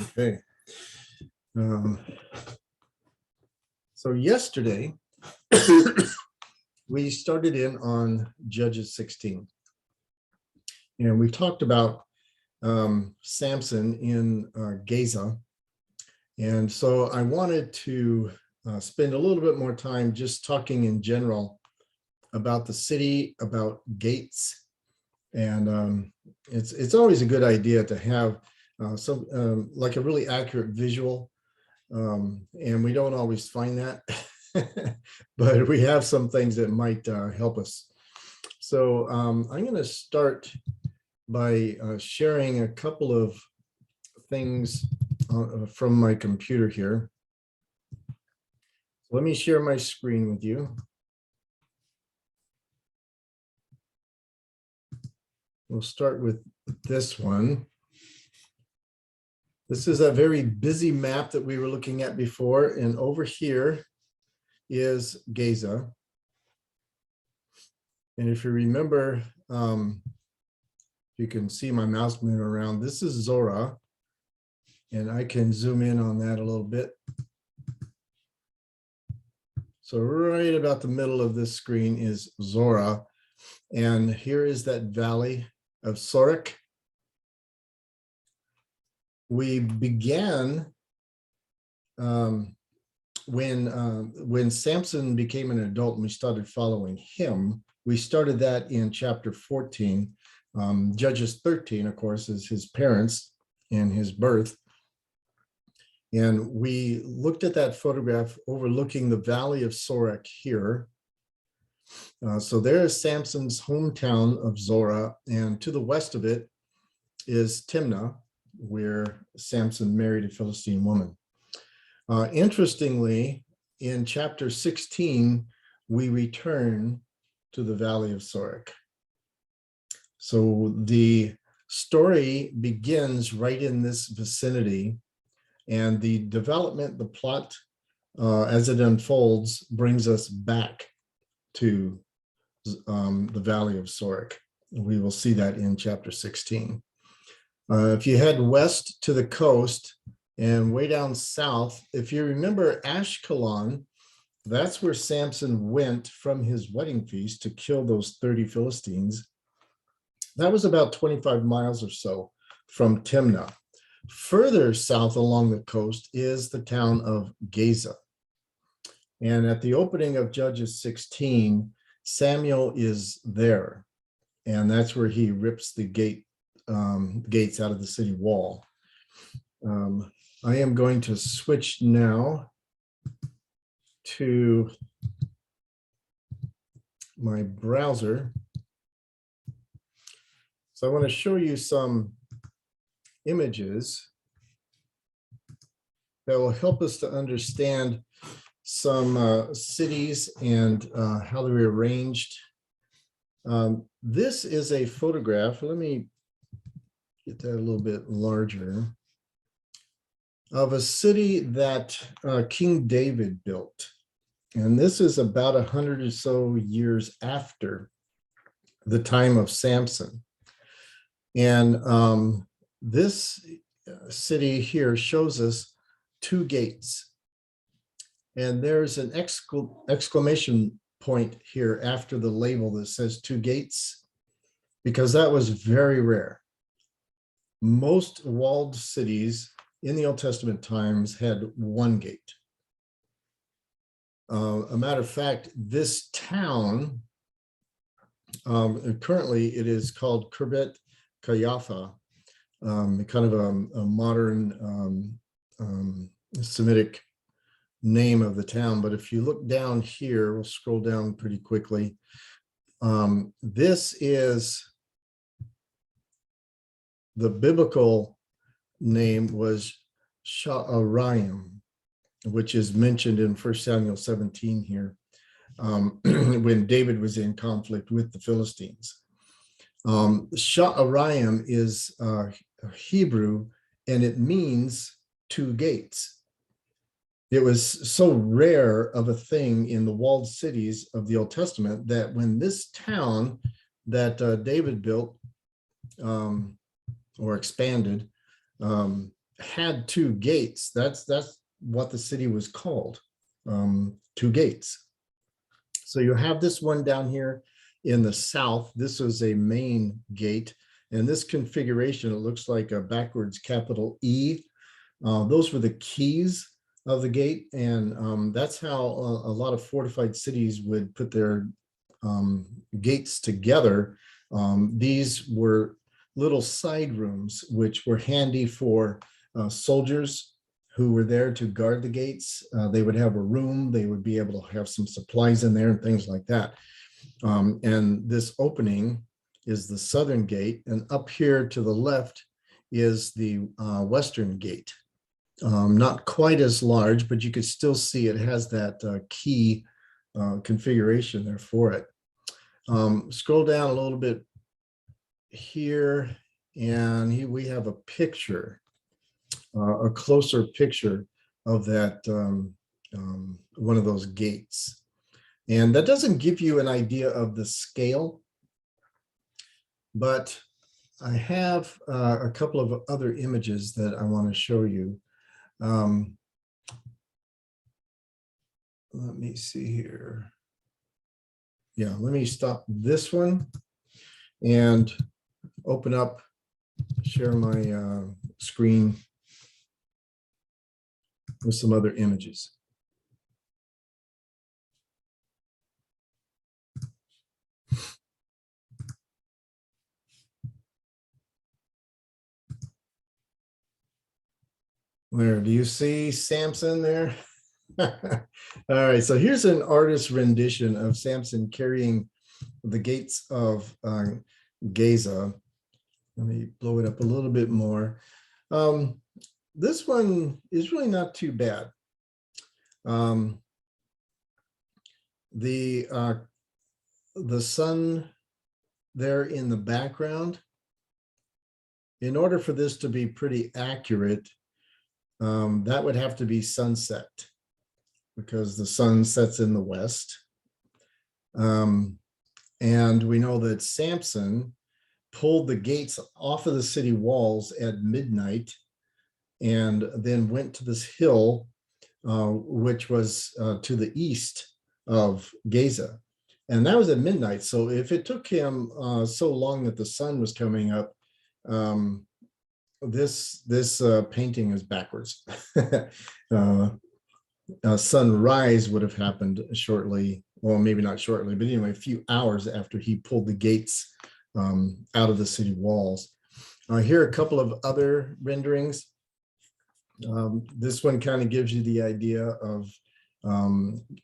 Okay. So yesterday, we started in on Judges 16. And we talked about Samson in Gaza. And so I wanted to spend a little bit more time just talking in general about the city, about gates. And it's always a good idea to have some like a really accurate visual. And we don't always find that, but we have some things that might help us. So I'm going to start by sharing a couple of things from my computer here. Let me share my screen with you. We'll start with this one. This is a very busy map that we were looking at before, and over here is Gaza. And if you remember, you can see my mouse moving around. This is Zorah, and I can zoom in on that a little bit. So right about the middle of this screen is Zorah, and here is that valley of Sorek. We began when Samson became an adult and we started following him. We started that in chapter 14. Judges 13, of course, is his parents and his birth. And we looked at that photograph overlooking the valley of Sorek here. So there is Samson's hometown of Zorah, and to the west of it is Timnah, where Samson married a Philistine woman. Interestingly, in chapter 16, we return to the valley of Sorek. So the story begins right in this vicinity, and the development, the plot, as it unfolds, brings us back to the valley of Sorek. We will see that in chapter 16. If you head west to the coast and way down south, if you remember Ashkelon, that's where Samson went from his wedding feast to kill those 30 Philistines. That was about 25 miles or so from Timnah. Further south along the coast is the town of Gaza. And at the opening of Judges 16, Samuel is there. And that's where he rips the gates out of the city wall. I am going to switch now to my browser. So I want to show you some images that will help us to understand some cities and how they're arranged. This is a photograph. Let me get that a little bit larger, of a city that King David built. And this is about 100 or so years after the time of Samson. And this city here shows us two gates. And there's an exclamation point here after the label that says two gates, because that was very rare. Most walled cities in the Old Testament times had one gate. A matter of fact, this town, currently it is called Kirbet Kayapha, kind of a modern Semitic name of the town. But if you look down here, we'll scroll down pretty quickly. This is the biblical name was Sha'araim, which is mentioned in 1 Samuel 17 here, when David was in conflict with the Philistines. Sha'araim is Hebrew, and it means two gates. It was so rare of a thing in the walled cities of the Old Testament that when this town that David built or expanded had two gates. That's what the city was called, two gates. So you have this one down here in the south. This was a main gate. And this configuration, it looks like a backwards capital E. Those were the keys of the gate. And that's how a lot of fortified cities would put their gates together. These were little side rooms, which were handy for soldiers who were there to guard the gates. They would have a room, they would be able to have some supplies in there and things like that. And this opening is the southern gate, and up here to the left is the western gate. Not quite as large, but you could still see it has that key configuration there for it. Scroll down a little bit here, and here we have a picture, a closer picture of that one of those gates. And that doesn't give you an idea of the scale, but I have a couple of other images that I want to show you. Let me see here. Yeah, let me stop this one and open up, share my screen with some other images. Where do you see Samson there? All right, so here's an artist's rendition of Samson carrying the gates of Gaza. Let me blow it up a little bit more. This one is really not too bad. The sun there in the background, in order for this to be pretty accurate, that would have to be sunset, because the sun sets in the west. And we know that Samson pulled the gates off of the city walls at midnight and then went to this hill, which was to the east of Gaza. And that was at midnight. So if it took him so long that the sun was coming up, this painting is backwards. Sunrise would have happened shortly, well, maybe not shortly, but anyway, a few hours after he pulled the gates out of the city walls. Here are a couple of other renderings. This one kind of gives you the idea of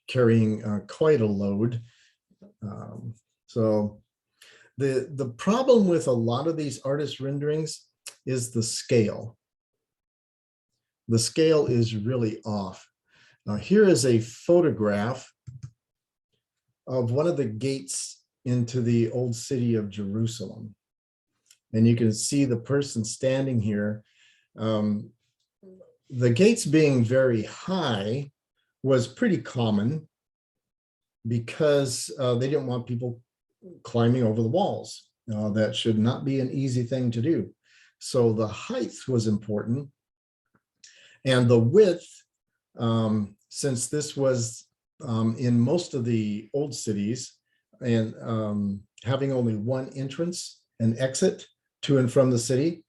carrying quite a load. So the problem with a lot of these artist renderings is the scale. The scale is really off. Here is a photograph of one of the gates into the old city of Jerusalem. And you can see the person standing here. The gates being very high was pretty common because they didn't want people climbing over the walls. That should not be an easy thing to do. So the height was important. And the width, since this was in most of the old cities, and having only one entrance and exit to and from the city,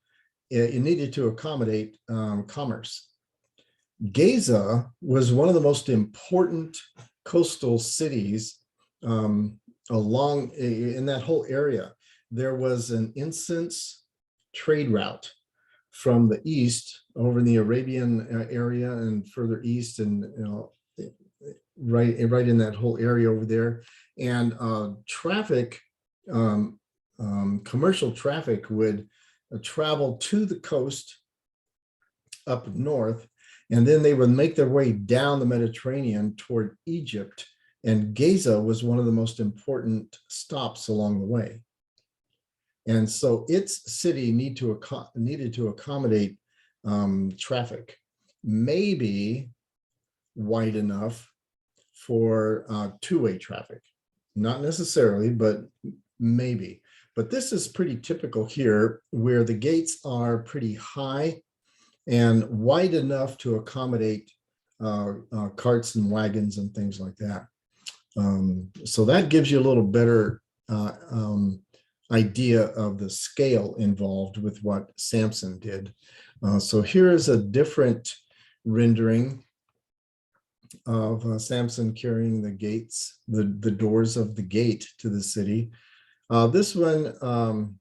it needed to accommodate commerce. Gaza was one of the most important coastal cities along in that whole area. There was an incense trade route from the east over in the Arabian area and further east, and right in that whole area over there. And traffic, commercial traffic would travel to the coast up north, and then they would make their way down the Mediterranean toward Egypt. And Gaza was one of the most important stops along the way. And so its city needed to accommodate traffic, maybe wide enough for two-way traffic. Not necessarily, but maybe. But this is pretty typical here, where the gates are pretty high and wide enough to accommodate carts and wagons and things like that. So that gives you a little better idea of the scale involved with what Samson did. So here is a different rendering of Samson carrying the gates, the doors of the gate to the city. This one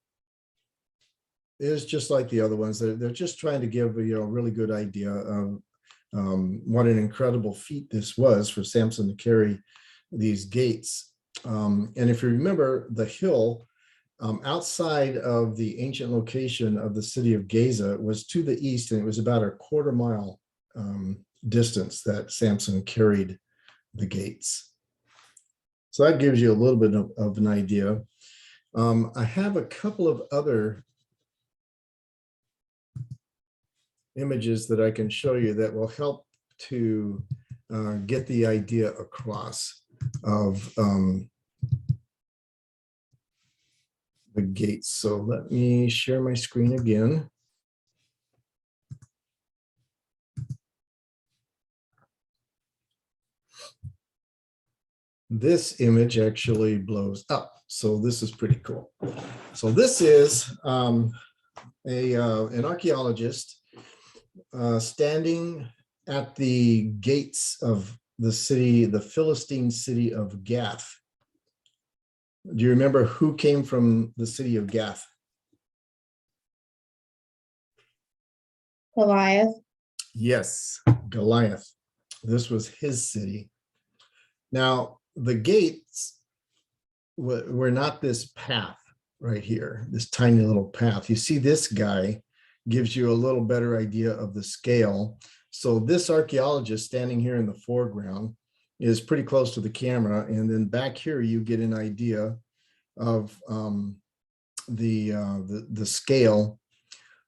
is just like the other ones. They're just trying to give a really good idea of what an incredible feat this was for Samson to carry these gates. And if you remember, the hill outside of the ancient location of the city of Gaza was to the east, and it was about a quarter-mile distance that Samson carried the gates. So that gives you a little bit of an idea. I have a couple of other images that I can show you that will help to get the idea across of the gates. So let me share my screen again. This image actually blows up. So this is pretty cool. So this is an archaeologist standing at the gates of the city, the Philistine city of Gath. Do you remember who came from the city of Gath? Goliath. Yes, Goliath. This was his city. Now, the gates were not this path right here, this tiny little path. You see, this guy gives you a little better idea of the scale. So this archaeologist standing here in the foreground is pretty close to the camera. And then back here, you get an idea of the scale.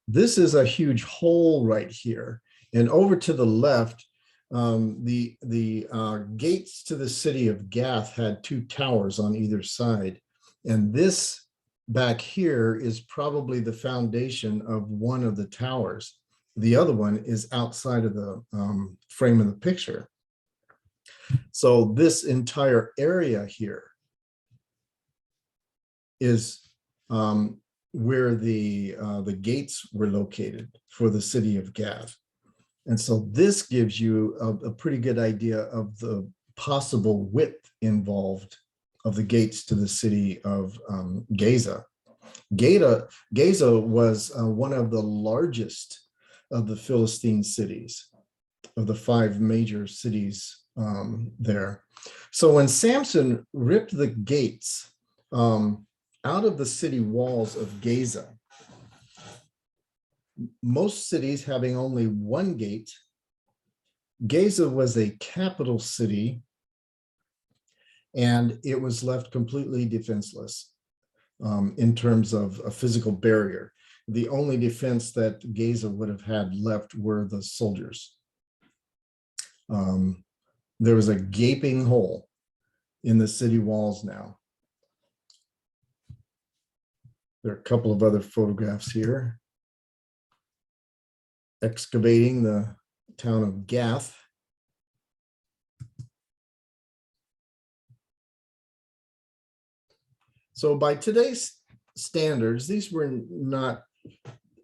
This is a huge hole right here. And over to the left, the gates to the city of Gath had two towers on either side. And this back here is probably the foundation of one of the towers. The other one is outside of the frame of the picture. So this entire area here is where the gates were located for the city of Gath. And so this gives you a pretty good idea of the possible width involved of the gates to the city of Gaza. Gaza was one of the largest of the Philistine cities, of the 5 major cities there. So when Samson ripped the gates out of the city walls of Gaza, most cities having only one gate, Gaza was a capital city, and it was left completely defenseless in terms of a physical barrier. The only defense that Gaza would have had left were the soldiers. There was a gaping hole in the city walls now. There are a couple of other photographs here excavating the town of Gath. So by today's standards, these were not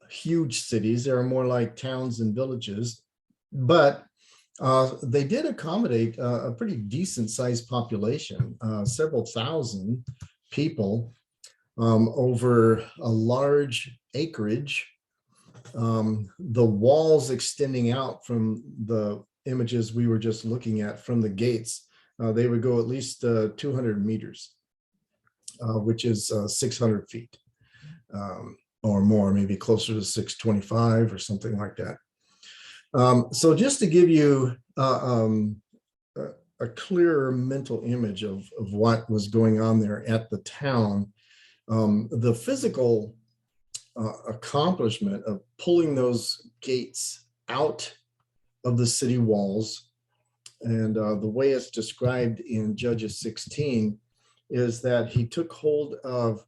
huge cities. They are more like towns and villages, but they did accommodate a pretty decent sized population, several thousand people over a large acreage. The walls extending out from the images we were just looking at from the gates, they would go at least 200 meters, which is 600 feet or more, maybe closer to 625 or something like that. So just to give you a clearer mental image of what was going on there at the town, the physical accomplishment of pulling those gates out of the city walls, and the way it's described in Judges 16 is that he took hold of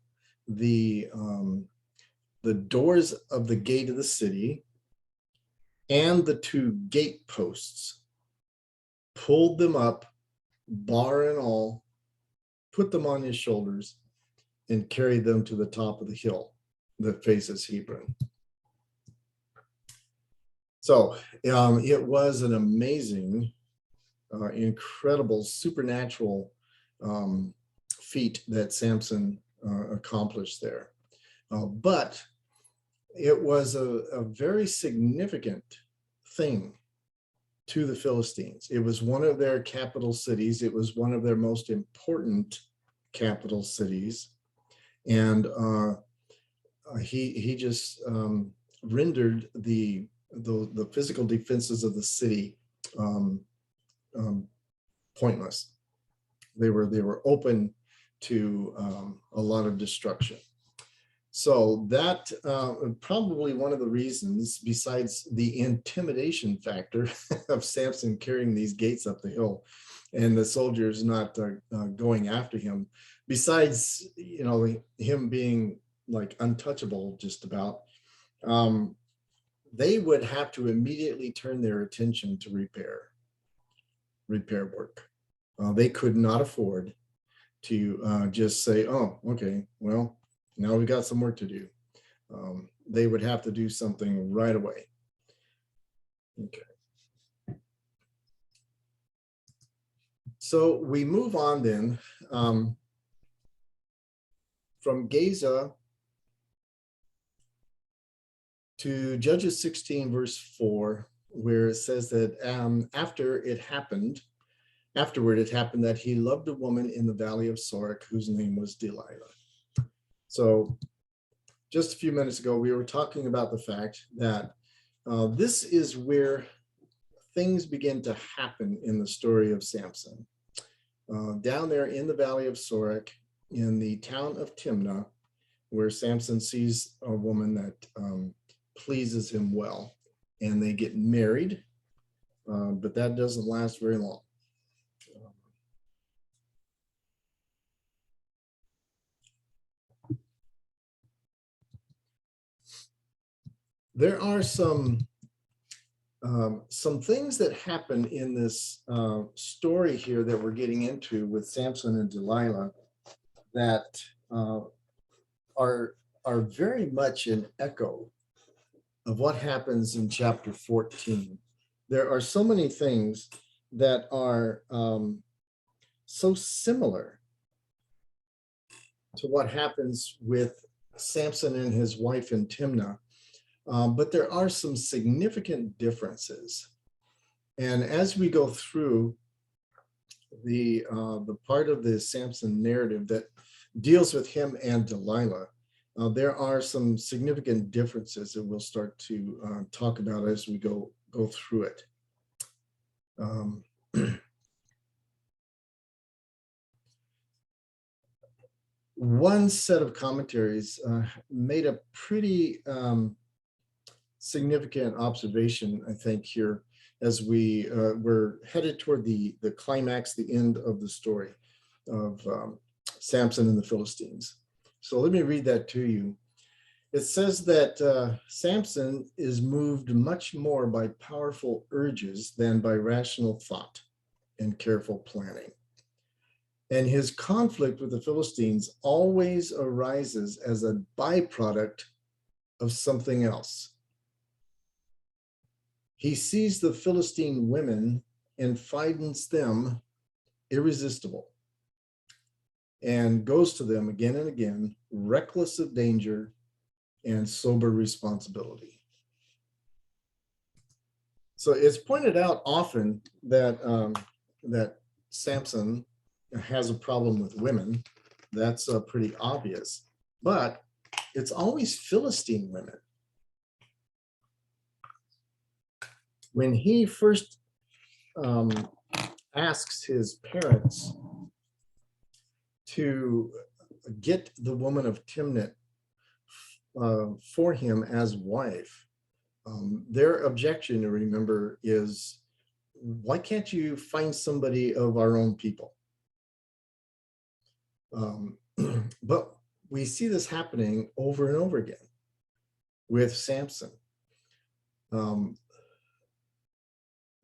the doors of the gate of the city, and the two gate posts, pulled them up, bar and all, put them on his shoulders, and carried them to the top of the hill that faces Hebron. So it was an amazing, incredible, supernatural feat that Samson accomplished there. But it was a very significant thing to the Philistines. It was one of their capital cities. It was one of their most important capital cities. And he just rendered the physical defenses of the city pointless. They were open to a lot of destruction. So that probably one of the reasons, besides the intimidation factor of Samson carrying these gates up the hill and the soldiers not going after him, besides, you know, him being like untouchable just about, they would have to immediately turn their attention to repair work. They could not afford to just say, oh, okay, well, now we've got some work to do. They would have to do something right away. Okay. So we move on then from Gaza to Judges 16, verse 4, where it says that afterward it happened that he loved a woman in the valley of Sorek whose name was Delilah. So just a few minutes ago, we were talking about the fact that this is where things begin to happen in the story of Samson. Down there in the valley of Sorek, in the town of Timnah, where Samson sees a woman that pleases him well, and they get married, but that doesn't last very long. There are some things that happen in this story here that we're getting into with Samson and Delilah that are very much an echo of what happens in chapter 14. There are so many things that are so similar to what happens with Samson and his wife in Timnah. But there are some significant differences. And as we go through the part of the Samson narrative that deals with him and Delilah, there are some significant differences that we'll start to talk about as we go through it. One set of commentaries made a pretty significant observation, I think, here as we're headed toward the climax, the end of the story of Samson and the Philistines. So let me read that to you. It says that Samson is moved much more by powerful urges than by rational thought and careful planning. And his conflict with the Philistines always arises as a byproduct of something else. He sees the Philistine women and finds them irresistible and goes to them again and again, reckless of danger and sober responsibility. So it's pointed out often that that Samson has a problem with women. That's pretty obvious, but it's always Philistine women. When he first asks his parents to get the woman of Timnah for him as wife, their objection, to remember, is, why can't you find somebody of our own people? But we see this happening over and over again with Samson.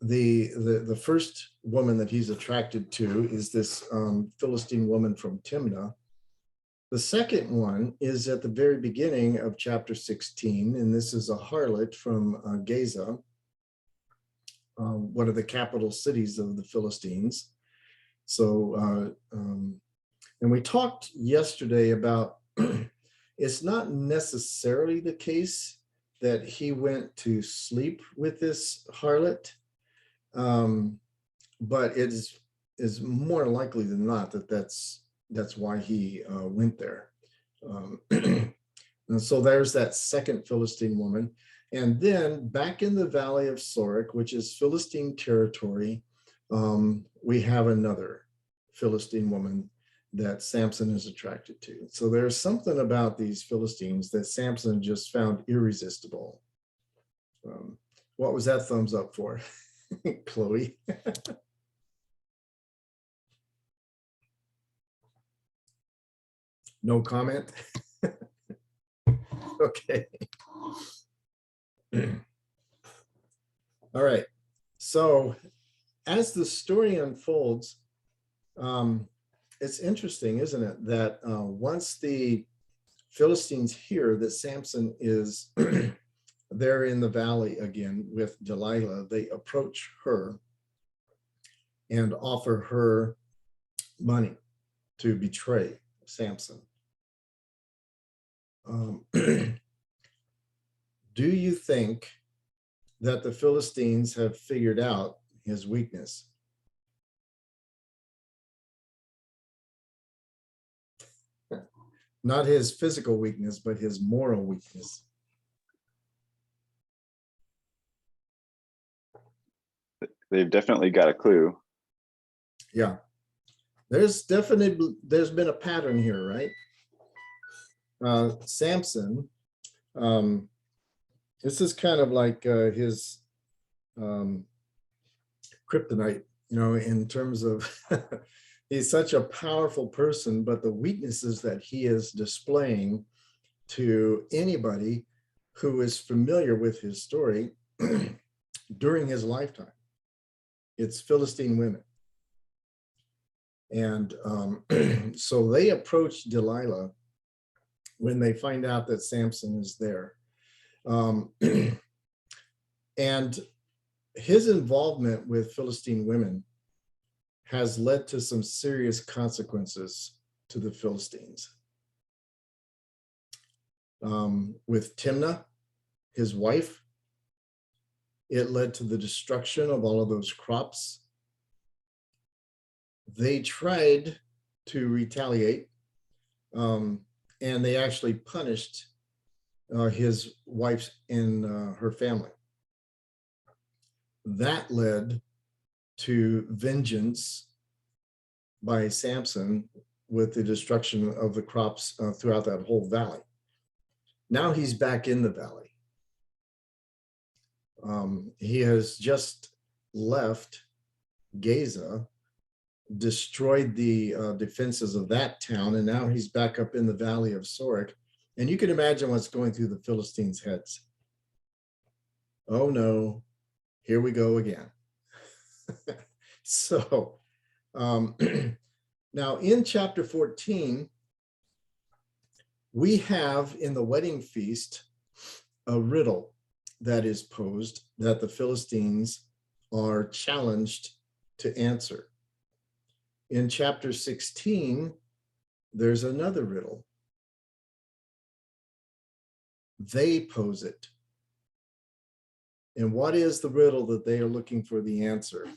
the first woman that he's attracted to is this Philistine woman from Timnah. The second one is at the very beginning of chapter 16, and this is a harlot from Gaza, one of the capital cities of the Philistines. So, and we talked yesterday about it's not necessarily the case that he went to sleep with this harlot, but it is more likely than not that that's why he went there. And so there's that second Philistine woman. And then back in the valley of Sorek, which is Philistine territory, we have another Philistine woman that Samson is attracted to. So there's something about these Philistines that Samson just found irresistible. What was that thumbs up for, Chloe? No comment? Okay. All right. So as the story unfolds, it's interesting, isn't it, that once the Philistines hear that Samson is there in the valley again with Delilah, they approach her and offer her money to betray Samson. Do you think that the Philistines have figured out his weakness? Not his physical weakness, but his moral weakness. They've definitely got a clue. Yeah. There's been a pattern here, right? Samson, this is kind of like his kryptonite, in terms of he's such a powerful person, but the weaknesses that he is displaying to anybody who is familiar with his story during his lifetime, it's Philistine women. And so they approach Delilah when they find out that Samson is there. And his involvement with Philistine women has led to some serious consequences to the Philistines. With Timnah, his wife, it led to the destruction of all of those crops. They tried to retaliate, and they actually punished his wife and her family. That led to vengeance by Samson with the destruction of the crops throughout that whole valley. Now he's back in the valley. He has just left Gaza, destroyed the defenses of that town, and now he's back up in the valley of Sorek. And you can imagine what's going through the Philistines' heads. Oh no, here we go again. So now in chapter 14, we have in the wedding feast a riddle that is posed that the Philistines are challenged to answer. In chapter 16, there's another riddle. They pose it. And what is the riddle that they are looking for the answer?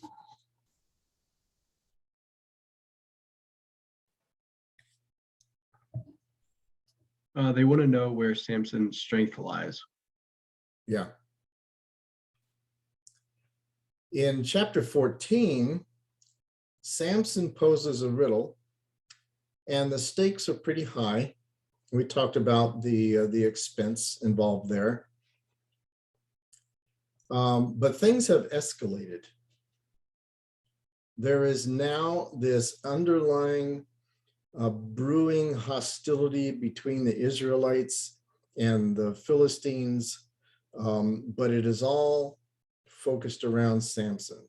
They want to know where Samson's strength lies. Yeah. In chapter 14, Samson poses a riddle, and the stakes are pretty high. We talked about the expense involved there. But things have escalated. There is now this underlying brewing hostility between the Israelites and the Philistines, but it is all focused around Samson.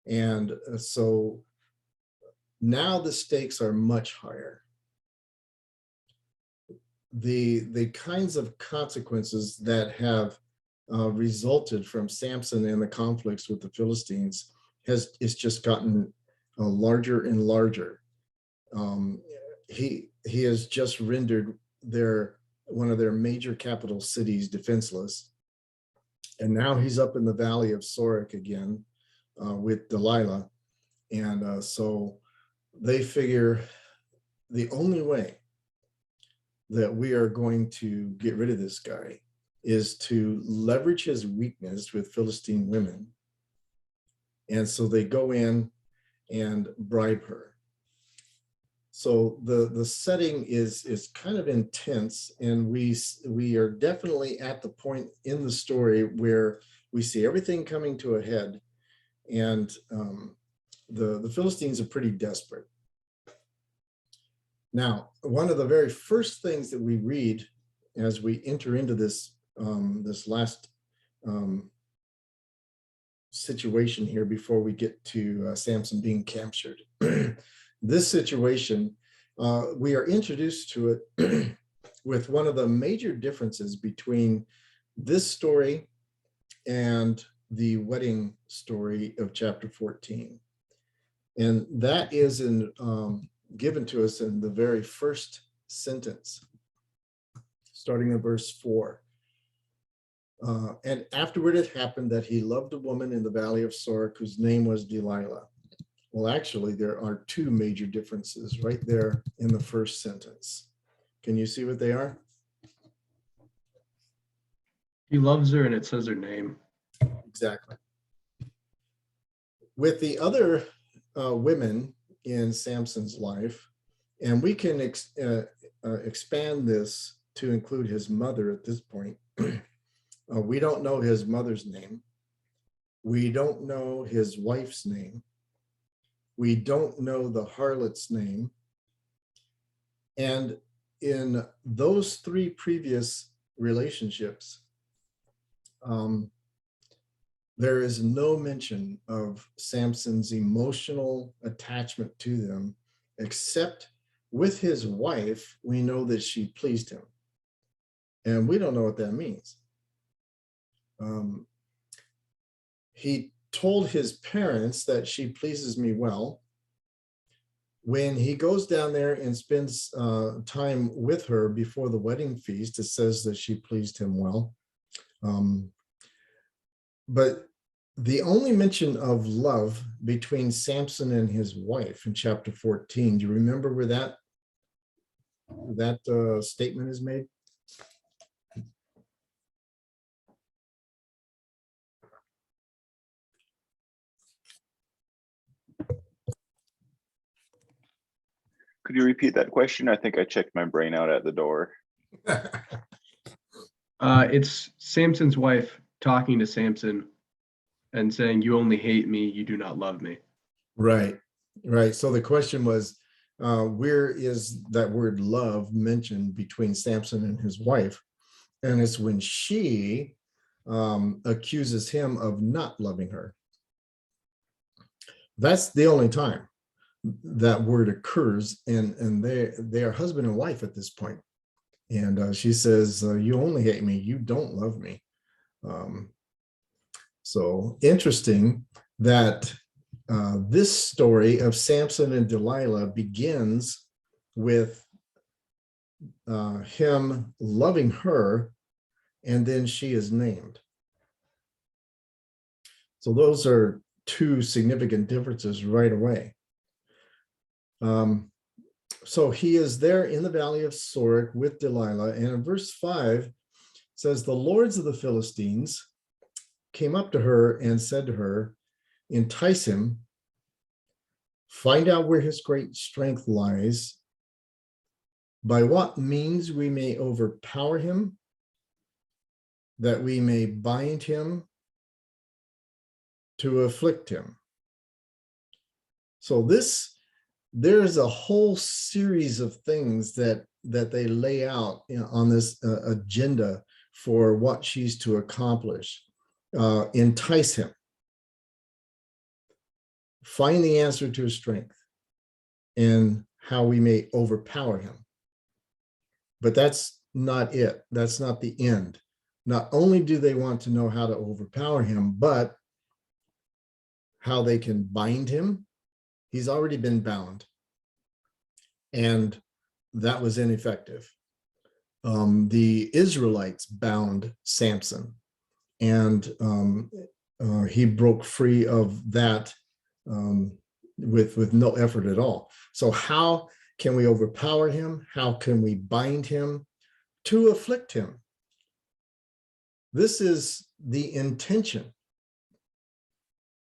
And so now the stakes are much higher. The kinds of consequences that have resulted from Samson and the conflicts with the Philistines it's just gotten larger and larger. He has just rendered one of their major capital cities defenseless, and now he's up in the valley of Sorek again with Delilah, and so they figure the only way that we are going to get rid of this guy is to leverage his weakness with Philistine women. And so they go in and bribe her. So the setting is kind of intense, and we are definitely at the point in the story where we see everything coming to a head, and the Philistines are pretty desperate. Now, one of the very first things that we read as we enter into this last situation here before we get to Samson being captured, this situation, we are introduced to it with one of the major differences between this story and the wedding story of chapter 14. And that is given to us in the very first sentence, starting in verse 4. And afterward it happened that he loved a woman in the valley of Sorek whose name was Delilah. Well, actually, there are two major differences right there in the first sentence. Can you see what they are? He loves her and it says her name. Exactly. With the other women in Samson's life, and we can expand this to include his mother at this point. We don't know his mother's name. We don't know his wife's name. We don't know the harlot's name. And in those three previous relationships, there is no mention of Samson's emotional attachment to them, except with his wife, we know that she pleased him. And we don't know what that means. He told his parents that she pleases me well. When he goes down there and spends time with her before the wedding feast, it says that she pleased him well. But the only mention of love between Samson and his wife in chapter 14, do you remember where that statement is made? Could you repeat that question? I think I checked my brain out at the door. It's Samson's wife talking to Samson and saying, "You only hate me, you do not love me." Right. So the question was, where is that word love mentioned between Samson and his wife? And it's when she accuses him of not loving her. That's the only time that word occurs, and they are husband and wife at this point. And she says, "You only hate me, you don't love me." So interesting that this story of Samson and Delilah begins with him loving her, and then she is named. So those are two significant differences right away. So he is there in the valley of Sorek with Delilah, and in verse 5 says, "The lords of the Philistines came up to her and said to her, 'Entice him, find out where his great strength lies, by what means we may overpower him, that we may bind him to afflict him.'" So there's a whole series of things that they lay out on this agenda for what she's to accomplish. entice him, find the answer to his strength, and how we may overpower him. But that's not it. That's not the end. Not only do they want to know how to overpower him, but how they can bind him. He's already been bound, and that was ineffective. The Israelites bound Samson, and he broke free of that with no effort at all. So how can we overpower him? How can we bind him? To afflict him. This is the intention.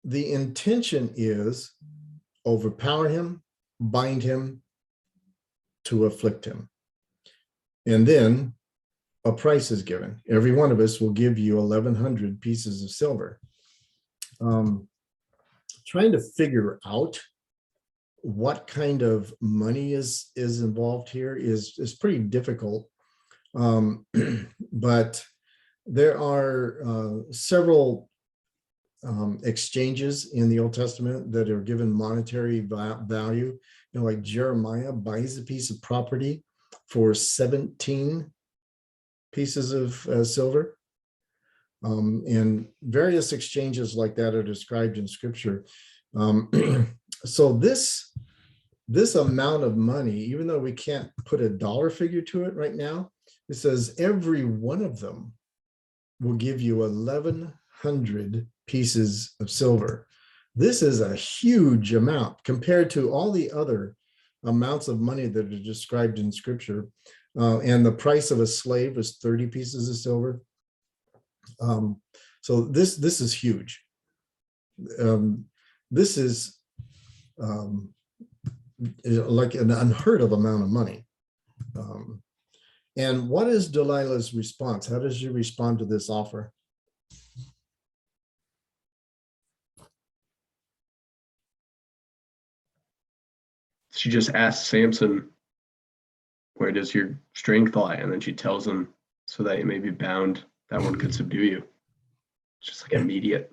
The intention is overpower him, bind him, to afflict him. And then a price is given. Every one of us will give you 1,100 pieces of silver. Trying to figure out what kind of money is involved here is pretty difficult. But there are several exchanges in the Old Testament that are given monetary value. You know, like Jeremiah buys a piece of property for 17 pieces of silver. And various exchanges like that are described in Scripture. So this amount of money, even though we can't put a dollar figure to it right now, it says every one of them will give you 1,100 pieces of silver. This is a huge amount compared to all the other amounts of money that are described in Scripture. And the price of a slave was 30 pieces of silver. So this is huge. This is like an unheard of amount of money. And what is Delilah's response? How does she respond to this offer? She just asks Samson, where does your strength lie? And then she tells him, so that you may be bound, that one could subdue you. It's just like immediate.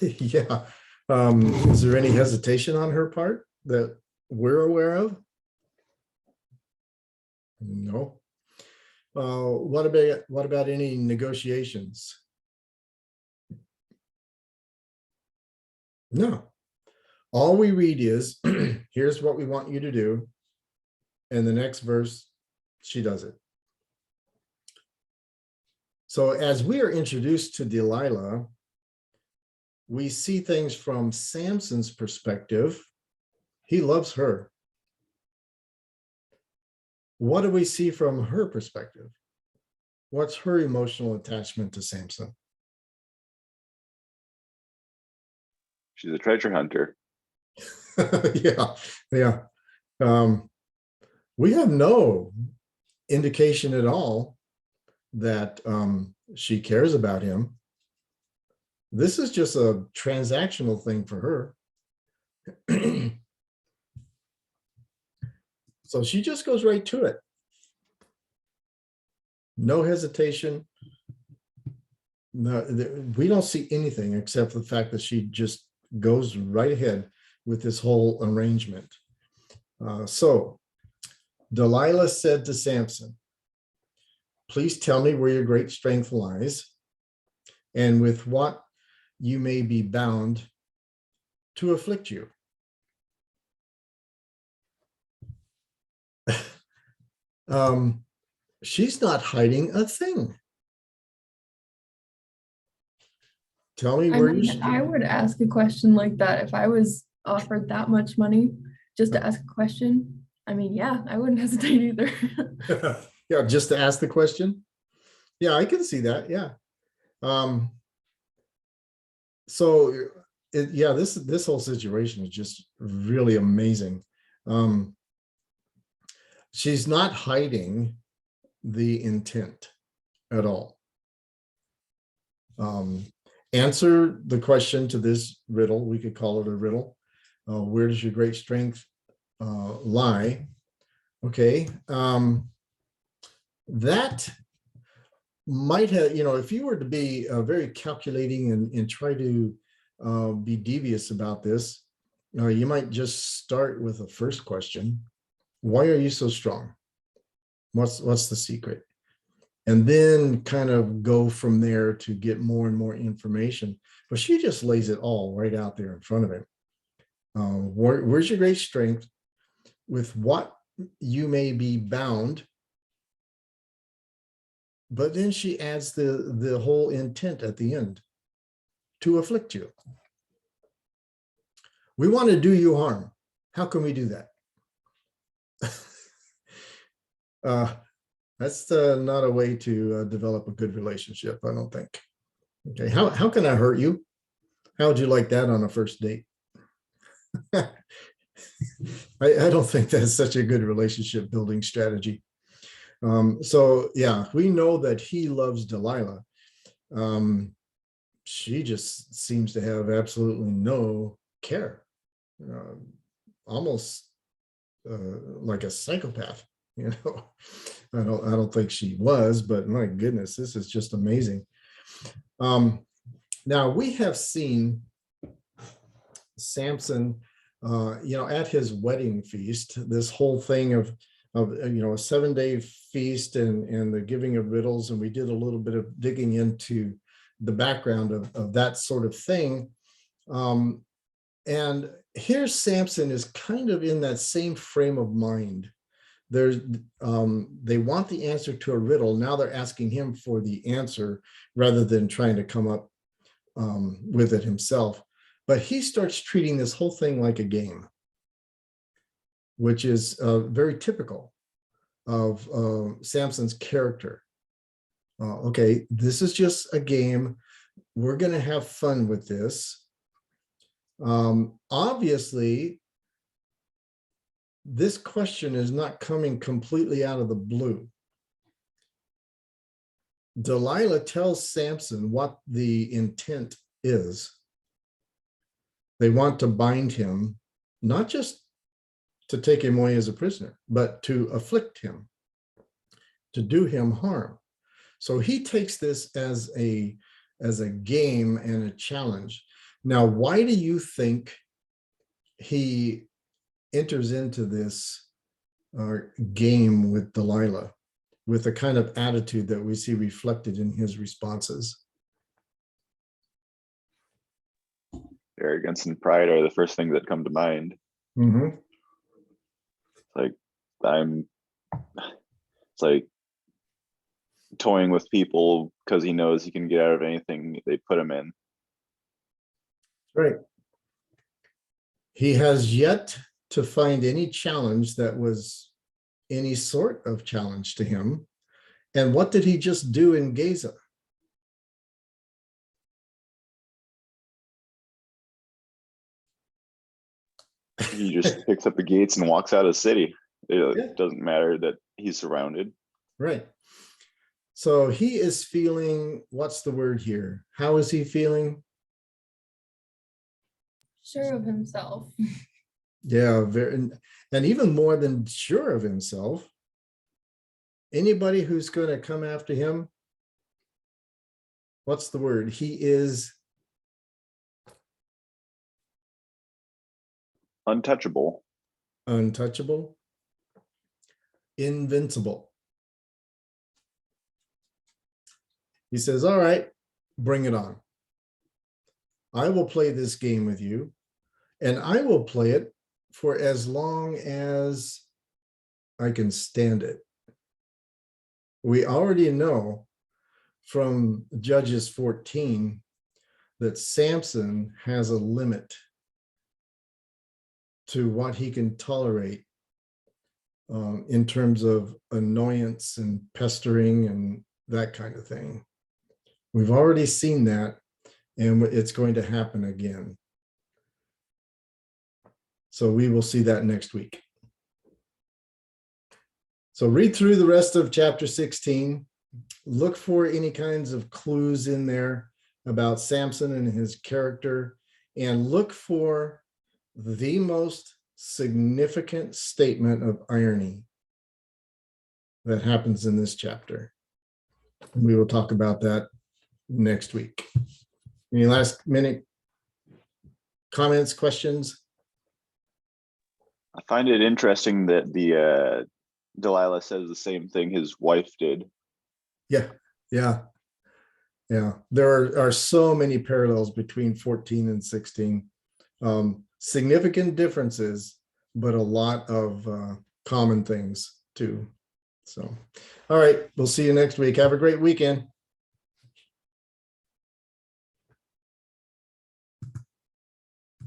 Yeah. Is there any hesitation on her part that we're aware of? No. What about any negotiations? No. All we read is, here's what we want you to do. And the next verse, she does it. So as we are introduced to Delilah, we see things from Samson's perspective. He loves her. What do we see from her perspective? What's her emotional attachment to Samson? She's a treasure hunter. Yeah. We have no indication at all that she cares about him. This is just a transactional thing for her. So she just goes right to it. No hesitation. No, we don't see anything except the fact that she just goes right ahead with this whole arrangement. So Delilah said to Samson, please tell me where your great strength lies and with what you may be bound to afflict you. She's not hiding a thing. Tell me where you. I would ask a question like that if I was offered that much money just to ask a question. I mean, yeah, I wouldn't hesitate either. Yeah, just to ask the question. Yeah, I can see that. Yeah. So yeah, this whole situation is just really amazing. She's not hiding the intent at all. Answer the question to this riddle. We could call it a riddle. Where does your great strength lie? Okay. That might have, if you were to be very calculating and try to be devious about this, you might just start with the first question. Why are you so strong? What's the secret? And then kind of go from there to get more and more information. But she just lays it all right out there in front of him. Where's your great strength? With what you may be bound. But then she adds the whole intent at the end, to afflict you. We want to do you harm. How can we do that? That's not a way to develop a good relationship, I don't think. Okay, how can I hurt you? How would you like that on a first date? I don't think that's such a good relationship building strategy. So yeah, we know that he loves Delilah. She just seems to have absolutely no care, almost like a psychopath. I don't think she was, but my goodness, this is just amazing. Now we have seen Samson, at his wedding feast, this whole thing of a 7-day feast and the giving of riddles, and we did a little bit of digging into the background of that sort of thing. And here Samson is kind of in that same frame of mind. They want the answer to a riddle. Now they're asking him for the answer rather than trying to come up with it himself. But he starts treating this whole thing like a game, which is very typical of Samson's character. Okay, this is just a game. We're going to have fun with this. Obviously, this question is not coming completely out of the blue. Delilah tells Samson what the intent is. They want to bind him, not just to take him away as a prisoner, but to afflict him, to do him harm. So he takes this as a game and a challenge. Now, why do you think he enters into this game with Delilah with the kind of attitude that we see reflected in his responses? Arrogance and pride are the first things that come to mind. Mm-hmm. It's like toying with people because he knows he can get out of anything they put him in. Right. He has yet to find any challenge that was any sort of challenge to him. And what did he just do in Gaza? He just picks up the gates and walks out of the city. It doesn't matter that he's surrounded. Right. So he is feeling, what's the word here? How is he feeling? Sure of himself. Yeah, very, and even more than sure of himself. Anybody who's going to come after him, what's the word? He is Untouchable. Untouchable, invincible. He says, all right, bring it on. I will play this game with you, and I will play it for as long as I can stand it. We already know from Judges 14 that Samson has a limit to what he can tolerate in terms of annoyance and pestering and that kind of thing. We've already seen that, and it's going to happen again. So we will see that next week. So read through the rest of chapter 16. Look for any kinds of clues in there about Samson and his character, and look for the most significant statement of irony that happens in this chapter. We will talk about that next week. Any last minute comments, questions? I find it interesting that the Delilah says the same thing his wife did. Yeah, yeah, yeah. There are so many parallels between 14 and 16. Significant differences, but a lot of common things too. So, all right, we'll see you next week. Have a great weekend.